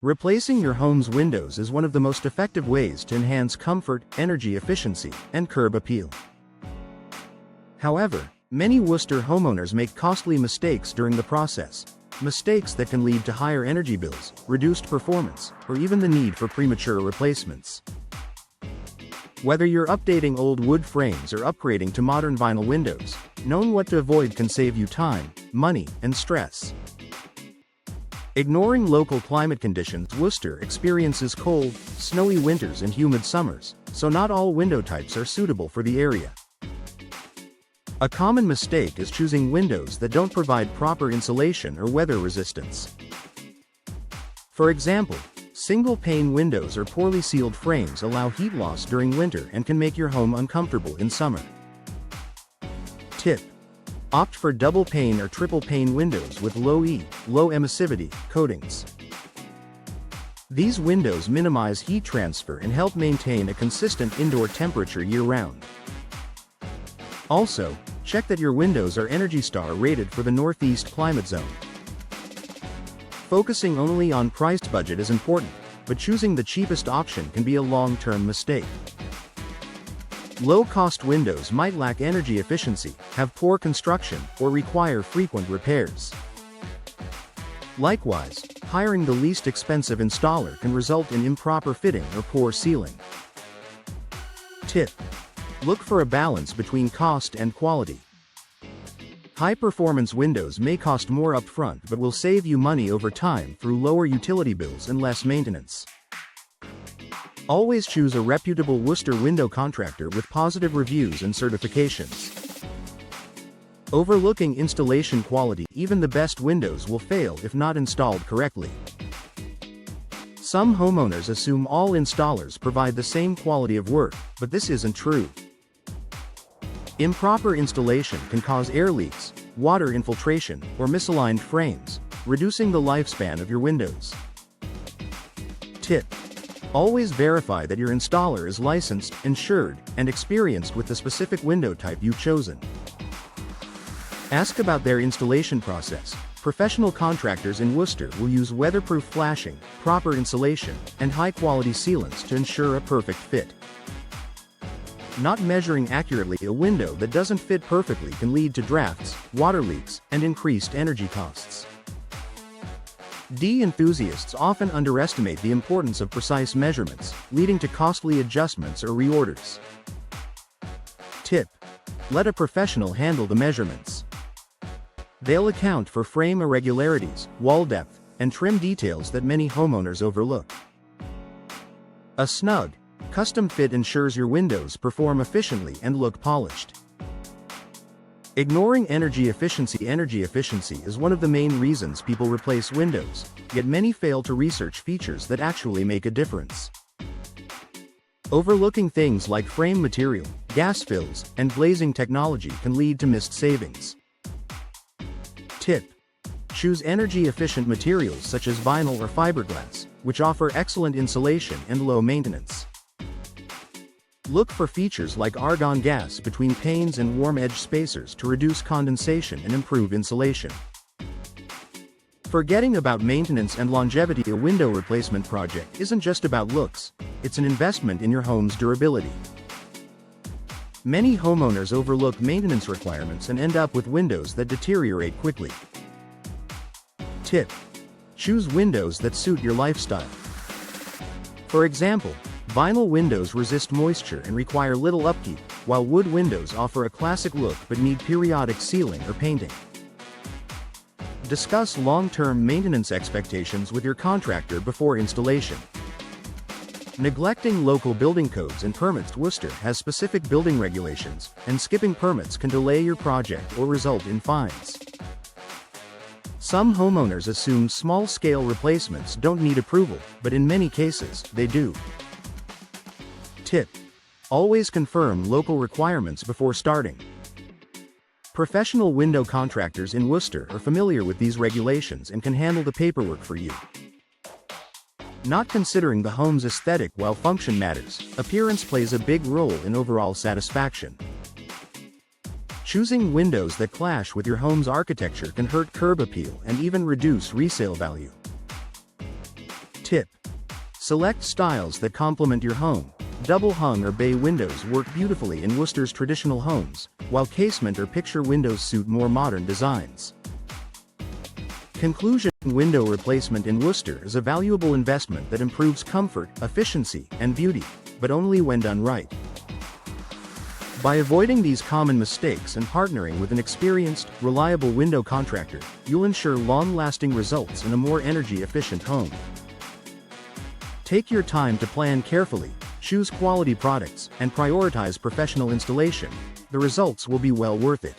Replacing your home's windows is one of the most effective ways to enhance comfort, energy efficiency, and curb appeal. However, many Worcester homeowners make costly mistakes during the process. Mistakes that can lead to higher energy bills, reduced performance, or even the need for premature replacements. Whether you're updating old wood frames or upgrading to modern vinyl windows, knowing what to avoid can save you time, money, and stress. Ignoring local climate conditions, Worcester experiences cold, snowy winters and humid summers, so not all window types are suitable for the area. A common mistake is choosing windows that don't provide proper insulation or weather resistance. For example, single-pane windows or poorly sealed frames allow heat loss during winter and can make your home uncomfortable in summer. Tip: opt for double-pane or triple-pane windows with low emissivity coatings. These windows minimize heat transfer and help maintain a consistent indoor temperature year-round. Also, check that your windows are Energy Star rated for the Northeast climate zone. Focusing only on price budget is important, but choosing the cheapest option can be a long-term mistake. Low-cost windows might lack energy efficiency, have poor construction, or require frequent repairs. Likewise, hiring the least expensive installer can result in improper fitting or poor sealing. Tip: look for a balance between cost and quality. High-performance windows may cost more upfront but will save you money over time through lower utility bills and less maintenance. Always choose a reputable Worcester window contractor with positive reviews and certifications. Overlooking installation quality: even the best windows will fail if not installed correctly. Some homeowners assume all installers provide the same quality of work, but this isn't true. Improper installation can cause air leaks, water infiltration, or misaligned frames, reducing the lifespan of your windows. Tip: always verify that your installer is licensed, insured, and experienced with the specific window type you've chosen. Ask about their installation process. Professional contractors in Worcester will use weatherproof flashing, proper insulation, and high-quality sealants to ensure a perfect fit. Not measuring accurately a window that doesn't fit perfectly can lead to drafts, water leaks, and increased energy costs. Enthusiasts often underestimate the importance of precise measurements, leading to costly adjustments or reorders. Tip: let a professional handle the measurements. They'll account for frame irregularities, wall depth, and trim details that many homeowners overlook. A snug, custom fit ensures your windows perform efficiently and look polished. Ignoring energy efficiency is one of the main reasons people replace windows, yet many fail to research features that actually make a difference. Overlooking things like frame material, gas fills, and glazing technology can lead to missed savings. Tip: choose energy-efficient materials such as vinyl or fiberglass, which offer excellent insulation and low maintenance. Look for features like argon gas between panes and warm edge spacers to reduce condensation and improve insulation. Forgetting about maintenance and longevity: a window replacement project isn't just about looks, it's an investment in your home's durability. Many homeowners overlook maintenance requirements and end up with windows that deteriorate quickly. Tip: choose windows that suit your lifestyle. For example, vinyl windows resist moisture and require little upkeep, while wood windows offer a classic look but need periodic sealing or painting. Discuss long-term maintenance expectations with your contractor before installation. Neglecting local building codes and permits: Worcester has specific building regulations, and skipping permits can delay your project or result in fines. Some homeowners assume small-scale replacements don't need approval, but in many cases, they do. Tip: always confirm local requirements before starting. Professional window contractors in Worcester are familiar with these regulations and can handle the paperwork for you. Not considering the home's aesthetic while function matters: appearance plays a big role in overall satisfaction. Choosing windows that clash with your home's architecture can hurt curb appeal and even reduce resale value. Tip: select styles that complement your home. Double hung or bay windows work beautifully in Worcester's traditional homes, while casement or picture windows suit more modern designs. Conclusion: window replacement in Worcester is a valuable investment that improves comfort, efficiency, and beauty, but only when done right. By avoiding these common mistakes and partnering with an experienced, reliable window contractor, you'll ensure long-lasting results in a more energy-efficient home. Take your time to plan carefully, choose quality products, and prioritize professional installation. The results will be well worth it.